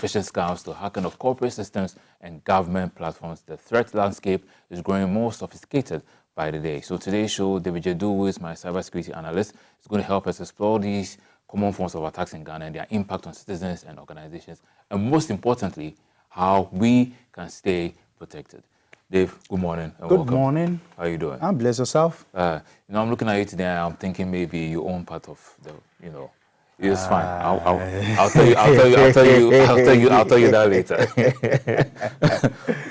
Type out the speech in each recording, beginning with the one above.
phishing scams to hacking of corporate systems and government platforms, the threat landscape is growing more sophisticated by the day. So today's show, David Jedu, who is my cybersecurity analyst, is going to help us explore these common forms of attacks in Ghana and their impact on citizens and organizations, and most importantly, how we can stay protected. Dave, good morning. And good welcome. Morning. How are you doing? I'm blessed. Yourself? I'm looking at you today and I'm thinking maybe you own part of the, it's fine. I'll tell you that later.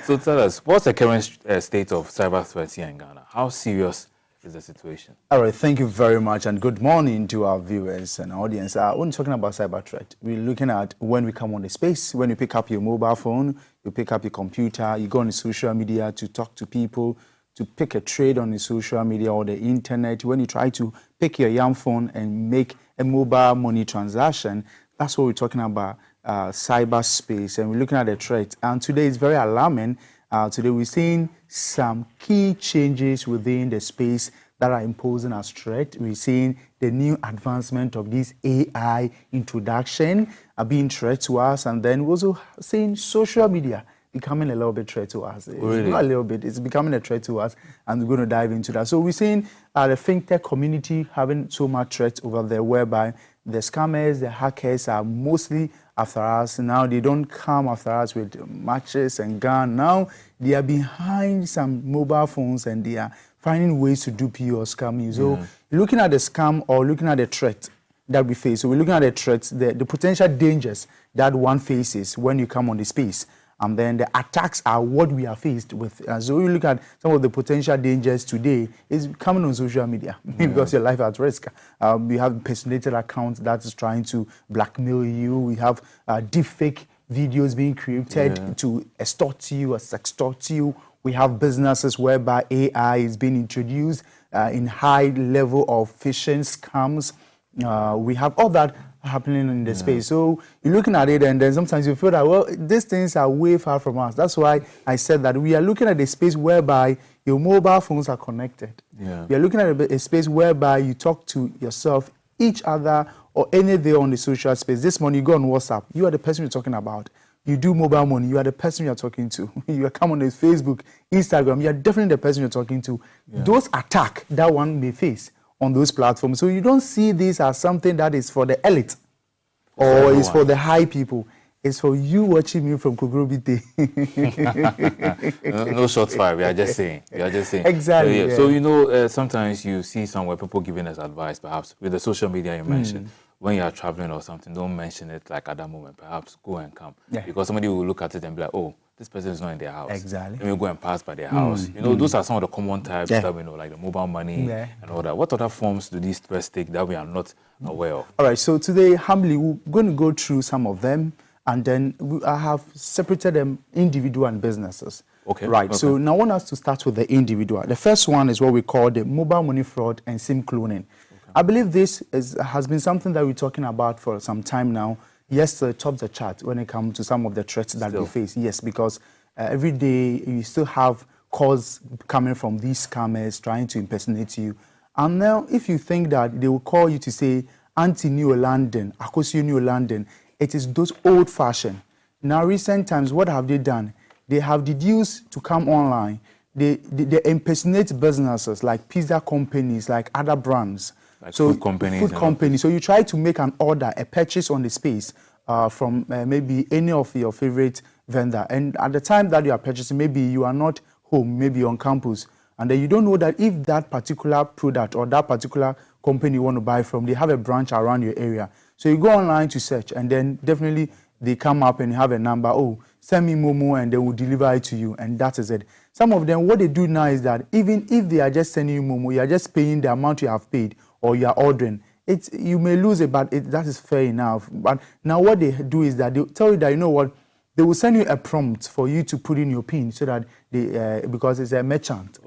So tell us, what's the current state of cyber threats here in Ghana? How serious is the situation? All right, thank you very much, and good morning to our viewers and audience. When we're talking about cyber threat, we're looking at when we come on the space, when you pick up your mobile phone, you pick up your computer, you go on the social media to talk to people, to pick a trade on the social media or the internet. When you try to pick your young phone and make a mobile money transaction, that's what we're talking about, cyberspace, and we're looking at the threat. And today is very alarming. Today we're seeing some key changes within the space that are imposing as threat. We're seeing the new advancement of this AI introduction being threat to us, and then we're also seeing social media becoming a little bit threat to us. Really? Not a little bit, it's becoming a threat to us, and we're going to dive into that. So we're seeing the fintech community having so much threat over there, whereby the scammers, the hackers are mostly after us. Now they don't come after us with matches and gun. Now they are behind some mobile phones and they are finding ways to dupe you or scam you. So looking at the scam or looking at the threat that we face. So we're looking at the threats, the potential dangers that one faces when you come on the space. And then the attacks are what we are faced with. So we look at some of the potential dangers today is coming on social media because your life is at risk. We have impersonated accounts that is trying to blackmail you. We have deepfake videos being created to extort you or sextort you. We have businesses whereby AI is being introduced in high level of phishing scams. We have all that happening in the space. So you're looking at it and then sometimes you feel that, well, these things are way far from us. That's why I said that we are looking at a space whereby your mobile phones are connected. We are looking at a space whereby you talk to yourself, each other, or anywhere on the social space. This morning you go on WhatsApp, you are the person you're talking about. You do mobile money, you are the person you're talking to. You come on the Facebook, Instagram, you are definitely the person you're talking to. Those attacks that one may face on those platforms. So you don't see this as something that is for the elite or is for the high people. It's for you watching me from Kugrobite. No shots fired. We are just saying. Exactly. So, sometimes you see somewhere people giving us advice, perhaps with the social media you mentioned. When you are traveling or something, don't mention it like at that moment. Perhaps go and come. Because somebody will look at it and be like, oh, this person is not in their house. Exactly. Let me go and pass by their house. Those are some of the common types that we know, like the mobile money and all that. What other forms do these threats take that we are not aware of? All right, so today, humbly, we're going to go through some of them, and then I have separated them individual and businesses. Okay. Right, okay. So now I want us to start with the individual. The first one is what we call the mobile money fraud and SIM cloning. I believe this has been something that we're talking about for some time now. Yes, top the chart when it comes to some of the threats that we face. Yes, because every day you still have calls coming from these scammers trying to impersonate you. And now if you think that they will call you to say, anti-New London, Akosio New London, it is those old-fashioned. Now recent times, what have they done? They have deduced to come online. They impersonate businesses like pizza companies, like other brands. Like food companies. So you try to make an order, a purchase on the space from maybe any of your favorite vendor. And at the time that you are purchasing, maybe you are not home, maybe you're on campus. And then you don't know that if that particular product or that particular company you want to buy from, they have a branch around your area. So you go online to search, and then definitely they come up and have a number. Oh, send me Momo, and they will deliver it to you. And that is it. Some of them, what they do now is that even if they are just sending you Momo, you are just paying the amount you have paid, or you are ordering, you may lose it, but that is fair enough. But now what they do is that they tell you that, you know what, they will send you a prompt for you to put in your PIN so that because it's a merchant.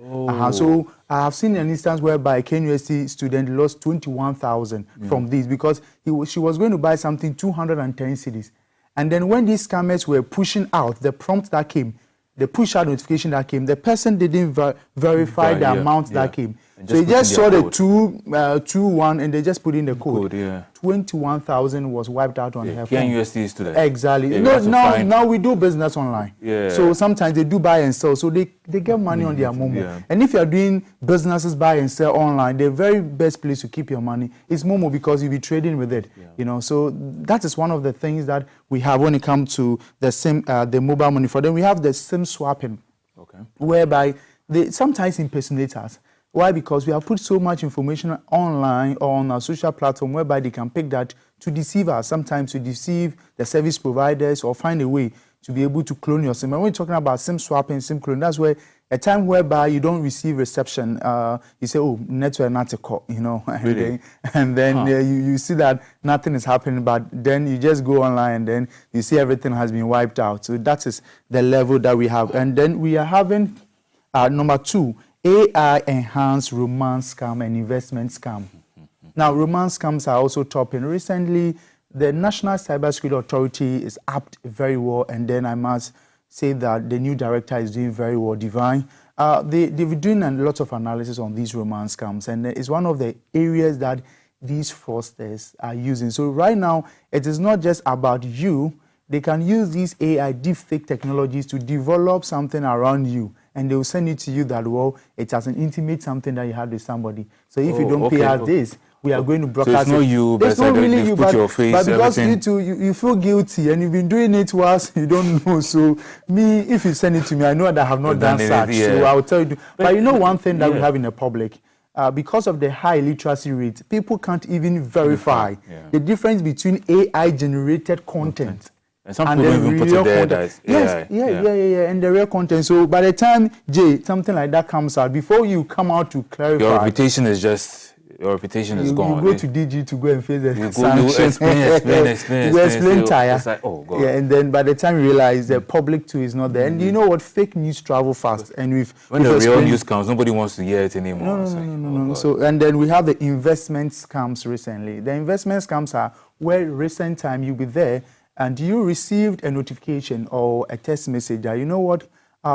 So I have seen an instance whereby a KNUST student lost 21,000 from this because she was going to buy something 210 cedis. And then when these scammers were pushing out the prompt that came, the push out notification that came, the person didn't verify the amount that came. So they just saw the 2-1 and they just put in the code. Yeah. 21,000 was wiped out on her phone. USD student. Exactly. Yeah, now we do business online. Yeah. So sometimes they do buy and sell. So they get money on their Momo. Yeah. And if you are doing businesses buy and sell online, the very best place to keep your money is Momo because you'll be trading with it. Yeah. You know, so that is one of the things that we have when it comes to the mobile money fraud. Then we have the SIM swapping. Okay. Whereby they sometimes impersonate us. Why? Because we have put so much information online or on our social platform whereby they can pick that to deceive us, sometimes to deceive the service providers or find a way to be able to clone your SIM. And when we're talking about SIM swapping, SIM clone, that's where a time whereby you don't receive reception, you say, oh, network not a call, you know, and then you see that nothing is happening, but then you just go online and then you see everything has been wiped out. So that is the level that we have. And then we are having number 2, AI-enhanced romance scam and investment scam. Now, romance scams are also topping. Recently, the National Cybersecurity Authority is upped very well, and then I must say that the new director is doing very well, Divine. They've been doing a lot of analysis on these romance scams, and it's one of the areas that these fraudsters are using. So right now, it is not just about you. They can use these AI deepfake technologies to develop something around you, and they will send it to you that, well, it's as an intimate something that you had with somebody. So if you don't pay us this, we are going to broadcast. So it's not you, but it's not really you, but because everything. you feel guilty and you've been doing it whilst you don't know. So me, if you send it to me, I know that I have not done such. So I'll tell you. But you know one thing that we have in the public, because of the high literacy rate, people can't even verify the difference between AI-generated content. And some people even put it there that yeah, and the real content. So by the time, Jay, something like that comes out, before you come out to clarify... Your reputation is gone. You go to DG to go and face the sanctions. You explain tire. It's like, oh, God. Yeah, and then by the time you realize the public too is not there. And you know what? Fake news travel fast. And when the real news comes, nobody wants to hear it anymore. No. So, and then we have the investment scams recently. The investment scams are where recent time you'll be there and you received a notification or a text message that, you know what,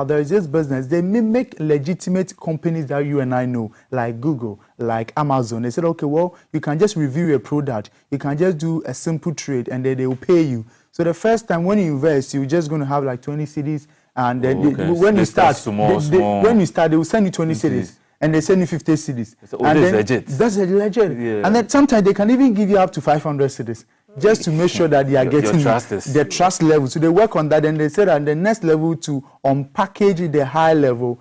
there is this business. They mimic legitimate companies that you and I know, like Google, like Amazon. They said, okay, well, you can just review a product. You can just do a simple trade, and then they will pay you. So the first time when you invest, you're just going to have like 20 cities. And then when you start, they will send you 20 cities. And they send you 50 cities. So, that's legit. That's legit. Yeah. And then sometimes they can even give you up to 500 cities just to make sure that they are getting the trust level. So they work on that, and they say that the next level to unpackage the high level,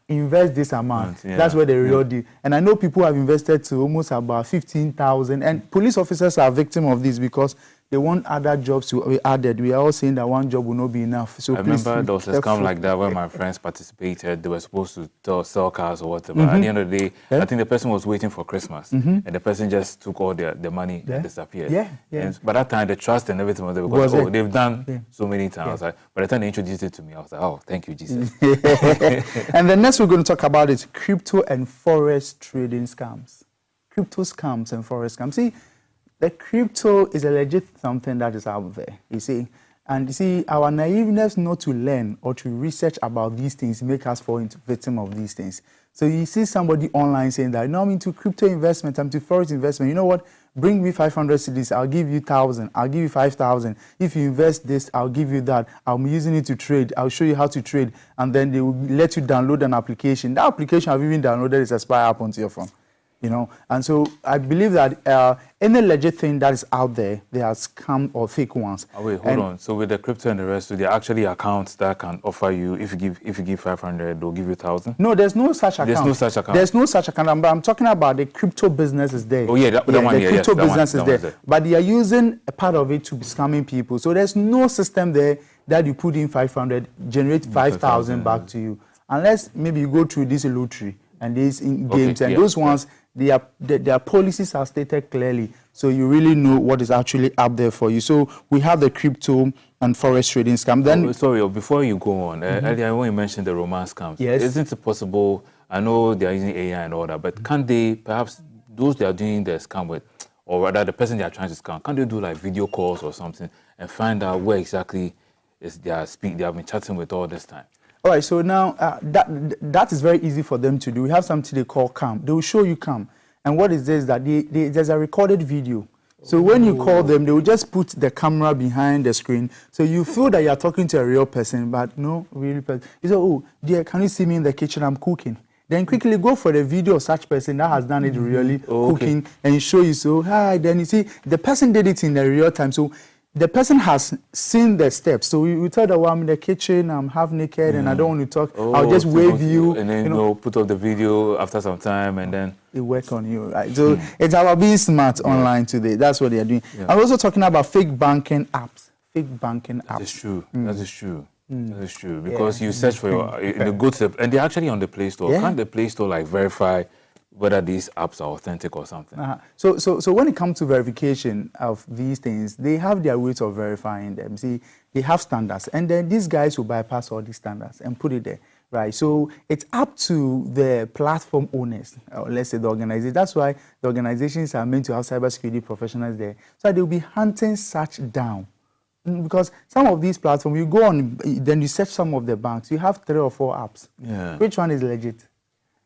invest this amount. That's where the real deal. And I know people have invested to almost about 15,000, and police officers are victim of this because they want other jobs to be added. We are all saying that one job will not be enough. So I remember there was a scam like that where my friends participated. They were supposed to sell cars or whatever. At the end of the day, I think the person was waiting for Christmas, and the person just took all their money and disappeared. And by that time, the trust and everything was there because they've done so many times. By the time they introduced it to me, I was like, oh, thank you, Jesus. And the next we're going to talk about is crypto and forex trading scams. Crypto scams and forex scams. See, the crypto is a legit something that is out there, you see. And you see, our naiveness not to learn or to research about these things make us fall into victim of these things. So you see somebody online saying that, no, I'm into crypto investment, I'm into forex investment. You know what? Bring me 500 cedis, I'll give you 1,000, I'll give you 5,000. If you invest this, I'll give you that. I'm using it to trade. I'll show you how to trade. And then they will let you download an application. That application I've even downloaded is a spy app onto your phone. You know, and so I believe that any legit thing that is out there, they are scam or fake ones. Oh, wait, hold on. So with the crypto and the rest, so there are actually accounts that can offer you, if you give 500, they'll give you 1,000? No, there's no such account. There's no such account. There's no such account. But I'm talking about the crypto business is there. Oh yeah, that one. The crypto business is there. But they are using a part of it to be scamming people. So there's no system there that you put in 500, generate 5,000 back to you, unless maybe you go through this lottery and these games and those ones. Their policies are stated clearly, so you really know what is actually up there for you. So we have the crypto and forex trading scam. Then, sorry, before you go on, earlier when you mentioned the romance scams, isn't it possible? I know they are using AI and all that, but can't they perhaps those they are doing the scam with, or rather the person they are trying to scam, can't they do like video calls or something and find out where exactly is they have been chatting with all this time? All right, so now that is very easy for them to do. We have something they call cam. They will show you cam. And what is this? That there's a recorded video. So when you call them, they will just put the camera behind the screen. So you feel that you're talking to a real person, but no real person. You say, oh, dear, can you see me in the kitchen? I'm cooking. Then quickly go for the video of such person that has done it really cooking and show you. So, hi, then you see, the person did it in the real time. So the person has seen the steps. So you tell them, well, I'm in the kitchen, I'm half naked, and I don't want to talk. I'll just wave you. And then, you know, put up the video after some time, and then it work on you, right? So it's about being smart online today. That's what they're doing. I'm also talking about fake banking apps. Fake banking apps. That is true. That is true. That is true. Because you search for your, the good stuff, and they're actually on the Play Store. Can't the Play Store, like, verify whether these apps are authentic or something? So when it comes to verification of these things, they have their ways of verifying them. See, they have standards, and then these guys will bypass all these standards and put it there, right? So it's up to the platform owners, or let's say the organization. That's why the organizations are meant to have cybersecurity professionals there, so they'll be hunting such down. Because some of these platforms, you go on, then you search some of the banks, you have 3 or 4 apps. Yeah. Which one is legit?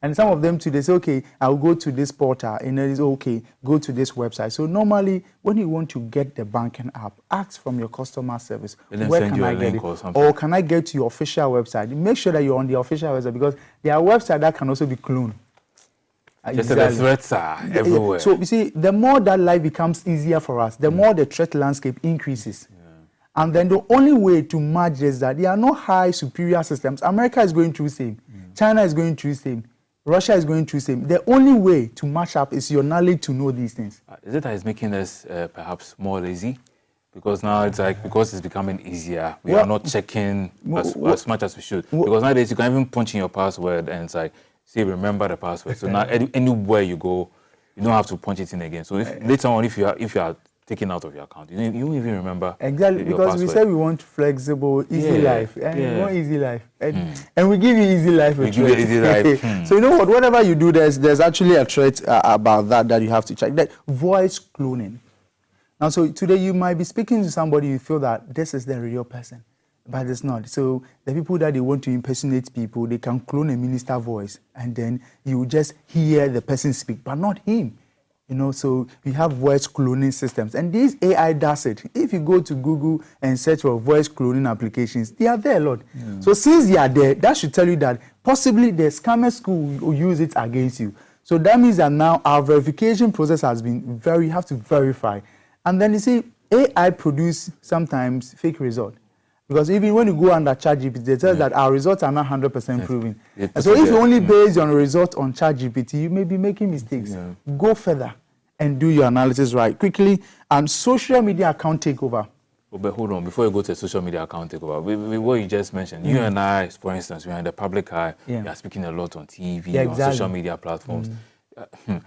And some of them too, they say, okay, I'll go to this portal, and it is okay, go to this website. So normally, when you want to get the banking app, ask from your customer service, where can I get it? Or can I get to your official website? Make sure that you're on the official website, because there are websites that can also be cloned. Just the threats are everywhere. So you see, the more that life becomes easier for us, the more the threat landscape increases. And then the only way to match is that there are no high superior systems. America is going through the same. China is going through the same. Russia is going through the same. The only way to match up is your knowledge to know these things. Is it that it's making us perhaps more lazy? Because now it's like, because it's becoming easier, we are not checking as much as we should. Because nowadays you can even punch in your password and it's like, say, remember the password. So now anywhere you go, you don't have to punch it in again. So if, later on, if you are taken out of your account, you don't even remember. Exactly, because password. We said we want flexible, easy life, and we want easy life, and we give you easy life. We give you easy life. So you know what? Whatever you do, there's actually a threat about that you have to check. That voice cloning. Now, so today you might be speaking to somebody, you feel that this is the real person, but it's not. So the people that they want to impersonate people, they can clone a minister voice, and then you just hear the person speak, but not him. You know, so we have voice cloning systems, and this AI does it. If you go to Google and search for voice cloning applications, they are there a lot. So since they are there, that should tell you that possibly the scammers will use it against you. So that means that now our verification process has been you have to verify. And then you see, AI produce sometimes fake results. Because even when you go under ChatGPT, they tell that our results are not 100% proven. And so if you only base your result on ChatGPT, you may be making mistakes. Go further and do your analysis right. Quickly, social media account takeover. But hold on, before you go to social media account takeover, with what you just mentioned, you and I, for instance, we are in the public eye, we are speaking a lot on TV, on social media platforms.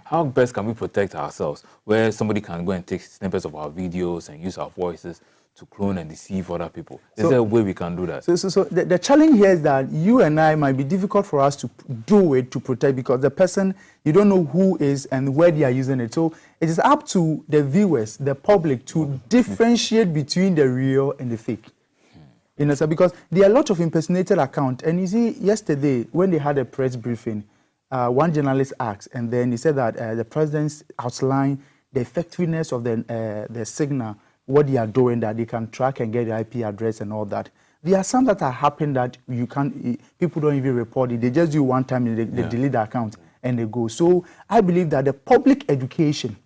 How best can we protect ourselves, where somebody can go and take snippets of our videos and use our voices to clone and deceive other people? Is there a way we can do that? So the challenge here is that you and I might be difficult for us to do it to protect, because the person, you don't know who is and where they are using it. So it is up to the viewers, the public, to differentiate between the real and the fake. You know, so because there are a lot of impersonated accounts. And you see, yesterday, when they had a press briefing, one journalist asked, and then he said that the president's outlined the effectiveness of the signal, what they are doing, that they can track and get the IP address and all that. There are some that are happening that you can't, people don't even report it. They just do one time and they delete the account and they go. So I believe that the public education,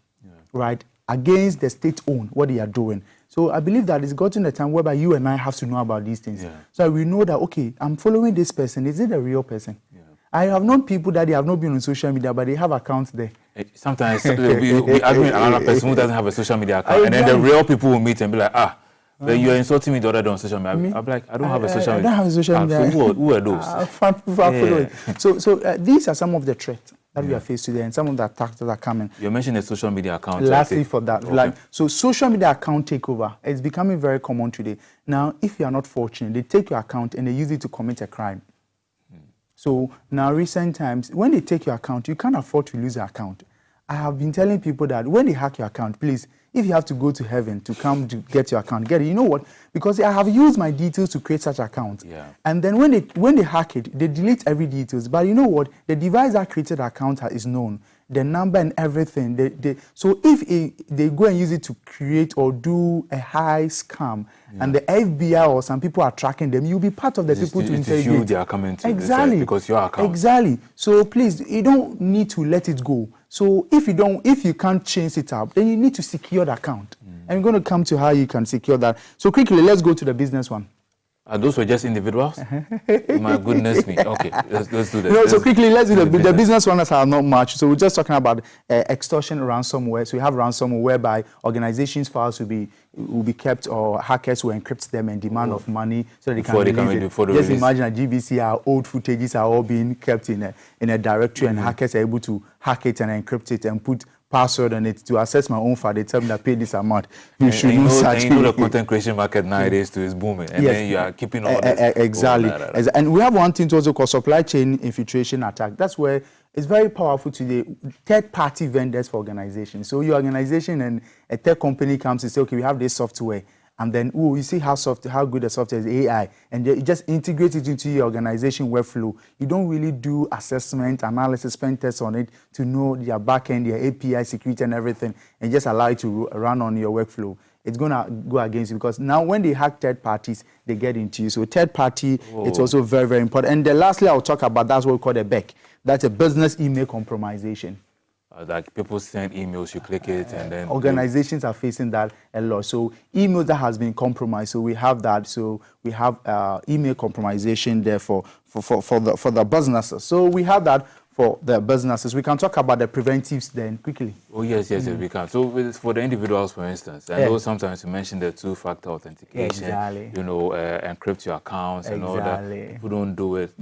right, against the state-owned, what they are doing. So I believe that it's gotten a time whereby you and I have to know about these things. So we know that, okay, I'm following this person. Is it a real person? I have known people that they have not been on social media, but they have accounts there. Sometimes we argue with another person who doesn't have a social media account, and then the real people will meet and be like, you're insulting me the other day on social media. I'm like, I don't have a social media. I don't have a social media. So who are those? So these are some of the threats that we are faced today, and some of the attacks that are coming. You mentioned a social media account. Lastly, for that, so social media account takeover is becoming very common today. Now, if you are not fortunate, they take your account and they use it to commit a crime. So now, recent times, when they take your account, you can't afford to lose your account. I have been telling people that when they hack your account, please, if you have to go to heaven to come to get your account, get it. You know what? Because I have used my details to create such account. Yeah. And then when they hack it, they delete every details. But you know what? The device that created the account is known. The number and everything. So if they go and use it to create or do a high scam, and the FBI or some people are tracking them, you'll be part of the people to interrogate. You they are coming to exactly because your account. Exactly. So please, you don't need to let it go. So if you can't change it up, then you need to secure the account. I'm going to come to how you can secure that. So quickly, let's go to the business one. Those were just individuals? My goodness me. Okay, let's do that. No, so quickly, let's do the business ones are not much. So we're just talking about extortion ransomware. So we have ransomware whereby organizations' files will be kept, or hackers will encrypt them and demand of money so they can release it. Just imagine at GBC, our old footages are all being kept in a directory, and hackers are able to hack it and encrypt it and put password on it to access my own file. They tell me that pay this amount. You should use such. You know the content creation market nowadays too is booming, and then you are keeping all this. Exactly. And we have one thing to also called supply chain infiltration attack. That's where it's very powerful today. Third-party vendors for organizations. So your organization and a tech company comes and say, okay, we have this software. And then, you see how good the software is, AI, and you just integrate it into your organization workflow. You don't really do assessment, analysis, pen tests on it to know their backend, their API security and everything, and just allow it to run on your workflow. It's going to go against you, because now when they hack third parties, they get into you. So third party, it's also very, very important. And then lastly, I'll talk about, that's what we call a BEC. That's a business email compromisation. Like people send emails, you click it, and then organizations are facing that a lot. So emails that has been compromised. So we have that. So we have email compromisation there for the businesses. So we have that for the businesses. We can talk about the preventives then quickly. Oh yes, we can. So for the individuals, for instance, I know sometimes you mentioned the two-factor authentication. Exactly. You know, encrypt your accounts and all that. People don't do it.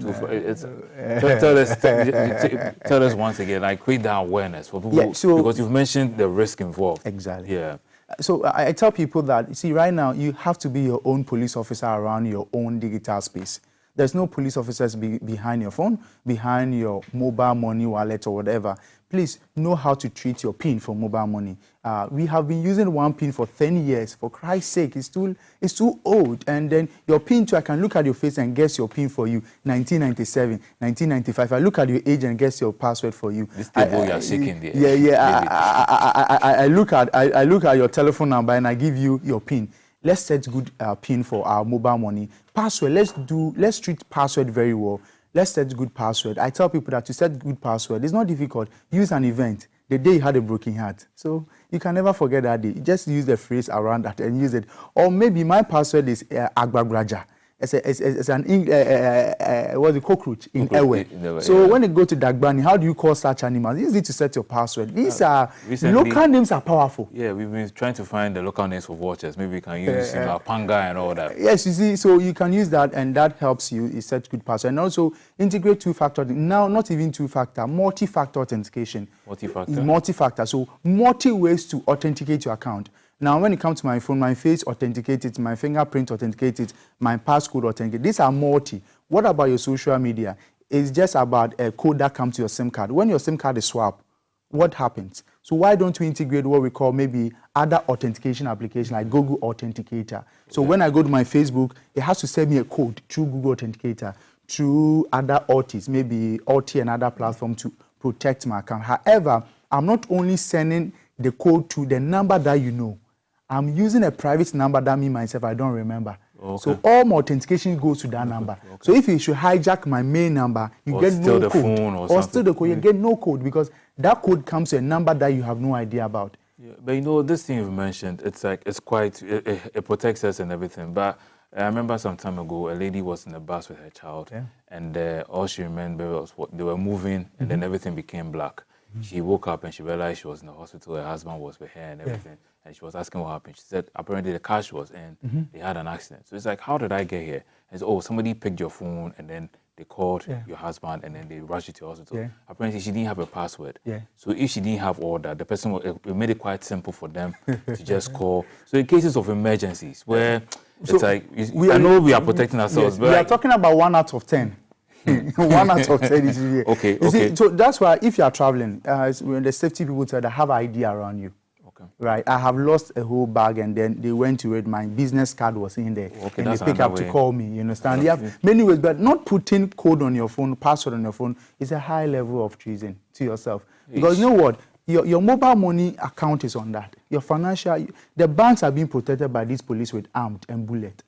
Tell us once again, like, create that awareness for people, because you've mentioned the risk involved. Exactly. Yeah. So I tell people that, you see, right now you have to be your own police officer around your own digital space. There's no police officers behind your phone, behind your mobile money wallet or whatever. Please know how to treat your PIN for mobile money. We have been using one PIN for 10 years. For Christ's sake, it's too old. And then your PIN too, I can look at your face and guess your PIN for you. 1997, 1995. I look at your age and guess your password for you. This table you are shaking there. I look at your telephone number and I give you your PIN. Let's set good PIN for our mobile money. Password, let's treat password very well. Let's set good password. I tell people that to set good password, it's not difficult. Use an event, the day you had a broken heart. So you can never forget that day. Just use the phrase around that and use it. Or maybe my password is Garbrah. It's a cockroach in Ewe. So when you go to Dagbani, how do you call such animals? It's easy to set your password. These local names are powerful. Yeah, we've been trying to find the local names for watches. Maybe we can use Panga and all that. Yes, you see, so you can use that, and that helps you. It sets good password. And also integrate two-factor. Now, not even two-factor, multi-factor authentication. Multi-factor. So multi ways to authenticate your account. Now, when it comes to my phone, my face authenticated, my fingerprint authenticated, my passcode authenticated. These are multi. What about your social media? It's just about a code that comes to your SIM card. When your SIM card is swapped, what happens? So why don't we integrate what we call maybe other authentication application like Google Authenticator? So when I go to my Facebook, it has to send me a code through Google Authenticator, through other OTs, maybe OT and other platform to protect my account. However, I'm not only sending the code to the number that you know. I'm using a private number that me myself I don't remember. Okay. So all my authentication goes to that number. Okay. So if you should hijack my main number, you get no code. Phone or steal the code, you get no code, because that code comes to a number that you have no idea about. Yeah, but you know, this thing you've mentioned, it's like, it's quite, it protects us and everything. But I remember some time ago, a lady was in the bus with her child, and all she remembered was they were moving, and then everything became black. She woke up and she realized she was in the hospital. Her husband was with her and everything. And she was asking what happened. She said, apparently the car she was in, they had an accident. So it's like, how did I get here? And so, somebody picked your phone and then they called your husband and then they rushed you to the hospital. Apparently she didn't have a password. So if she didn't have all that, the person, it made it quite simple for them to just call. So in cases of emergencies where it's like, I know we are protecting ourselves. But we are talking about 1 out of 10. 1 out of 10 is here. Okay. See, so that's why if you are traveling, when the safety people tell you, have ID around you. Okay. Right, I have lost a whole bag, and then they went to it. My business card was in there, Okay, and they pick up to call me. You understand? You have many ways, but not putting code on your phone, password on your phone, is a high level of treason to yourself. Because you know what? Your mobile money account is on that. Your financial, the banks are being protected by these police with armed and bullet.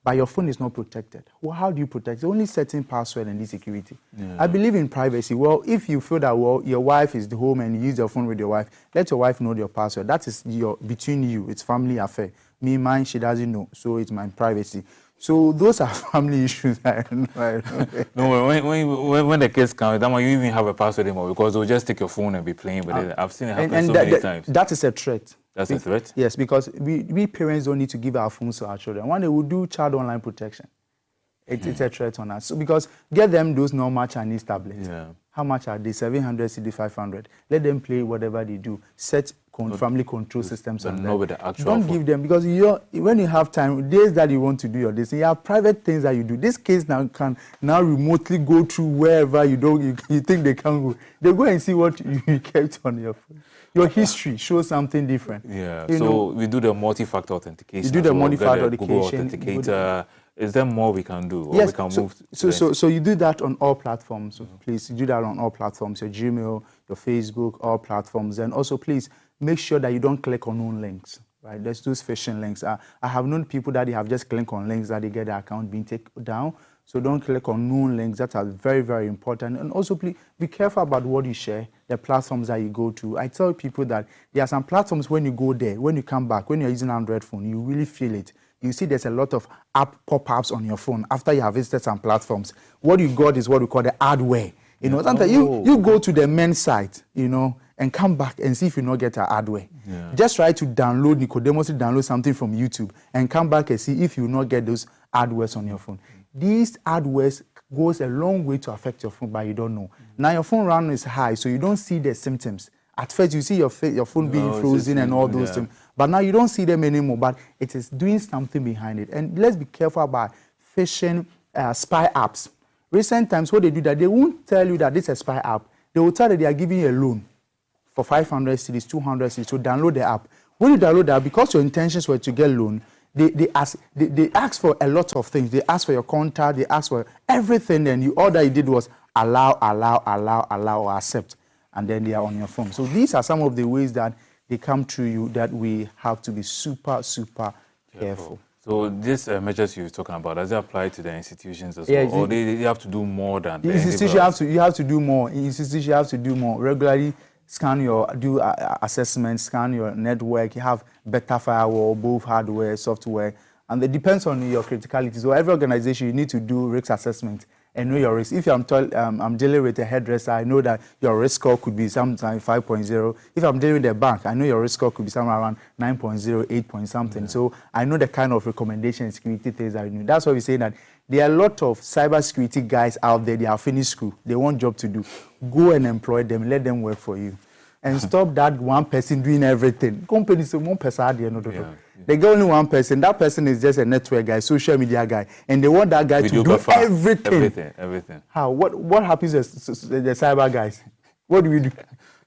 But your phone is not protected. Well, how do you protect it? Only setting password and this security. Yeah. I believe in privacy. Well, if you feel that, well, your wife is the home and you use your phone with your wife, let your wife know your password. That is between you. It's family affair. Me, mine, she doesn't know. So it's my privacy. So those are family issues. No, when the kids come, that you even have a password anymore, because they'll just take your phone and be playing with it. I've seen it happen so many times. That is a threat. That's a threat? Yes, because we parents don't need to give our phones to our children. One day we'll do child online protection. It's a threat on us. So because get them those normal Chinese tablets. Yeah. How much are they? 700 CD, 500. Let them play whatever they do. Set family control systems on them. Don't give them, because when you have time, days that you want to do your this, you have private things that you do. These kids now can remotely go through wherever you think they can go. They go and see what you kept on your phone. Your history shows something different. Yeah. So we do the multi-factor authentication. You do the multi-factor authentication. Google Authenticator. Is there more we can do? Or yes. We can so, move so you do that on all platforms. So please, you do that on all platforms. Your Gmail, your Facebook, all platforms. And also, please make sure that you don't click on known links. Right? There's those phishing links. I have known people that they have just clicked on links that they get their account being taken down. So don't click on known links. That are very, very important. And also, please be careful about what you share, the platforms that you go to. I tell people that there are some platforms, when you go there, when you come back, when you're using an Android phone, you really feel it. You see there's a lot of app pop-ups on your phone after you have visited some platforms. What you got is what we call the adware. You know, sometimes you go to the men's site, and come back and see if you not get an adware. Yeah. Just try to download, download something from YouTube and come back and see if you not get those adwares on your phone. These adwares goes a long way to affect your phone, but you don't know. Now your phone run is high, so you don't see the symptoms. At first, you see your phone being frozen and all those things. But now you don't see them anymore, but it is doing something behind it. And let's be careful about phishing spy apps. Recent times, what they do, that they won't tell you that this is a spy app. They will tell you that they are giving you a loan for 500 cedis, 200 cedis to download the app. When you download the app, because your intentions were to get loan, they ask for a lot of things. They ask for your contact, they ask for everything, and all that you did was allow, or accept. And then they are on your phone. So these are some of the ways that they come to you that we have to be super, super careful. So these measures you're talking about, does it apply to the institutions as well? Or they have to do more than the institutions? You have to do more. In institutions, you have to do more. Regularly scan do assessments, scan your network. You have better firewall, both hardware, software. And it depends on your criticality. So every organization, you need to do risk assessment and know your risk. If I'm dealing with a hairdresser, I know that your risk score could be sometimes 5.0. If I'm dealing with a bank, I know your risk score could be somewhere around 9.0, 8 point something. Yeah. So I know the kind of recommendation and security things that you need. That's why we say that there are a lot of cybersecurity guys out there. They are finished school. They want job to do. Go and employ them. Let them work for you. And stop that one person doing everything. Companies, one person, they get only one person. That person is just a network guy, social media guy, and they want that guy to do everything. Everything. How? What happens to the cyber guys? What do we do?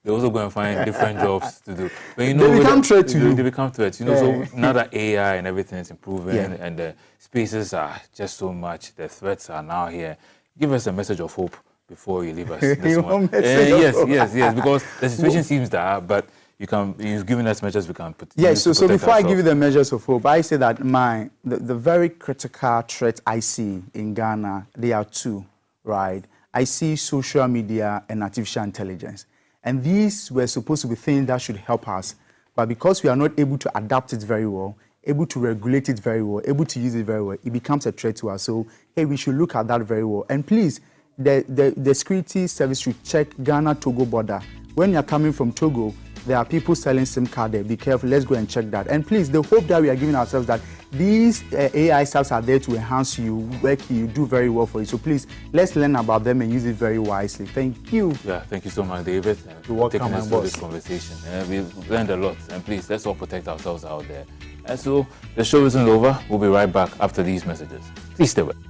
They also go and find different jobs to do. But they become threats to you. They become threats. So now that AI and everything is improving, and the spaces are just so much, the threats are now here. Give us a message of hope before you leave us this one. Yes, because the situation seems dire, but you've given us measures we can put. Yes, so before I give you the measures of hope, I say that the very critical threat I see in Ghana, there are two, right? I see social media and artificial intelligence. And these were supposed to be things that should help us. But because we are not able to adapt it very well, able to regulate it very well, able to use it very well, it becomes a threat to us. So, hey, we should look at that very well. And please, the security service should check Ghana-Togo border. When you're coming from Togo, there are people selling SIM card there. Be careful. Let's go and check that. And please, the hope that we are giving ourselves that these AI stuffs are there to enhance you, work you, do very well for you. So please, let's learn about them and use it very wisely. Thank you. Yeah, thank you so much, David. You're welcome, taking us through this conversation. We've learned a lot. And please, let's all protect ourselves out there. And so the show isn't over. We'll be right back after these messages. Please stay with us.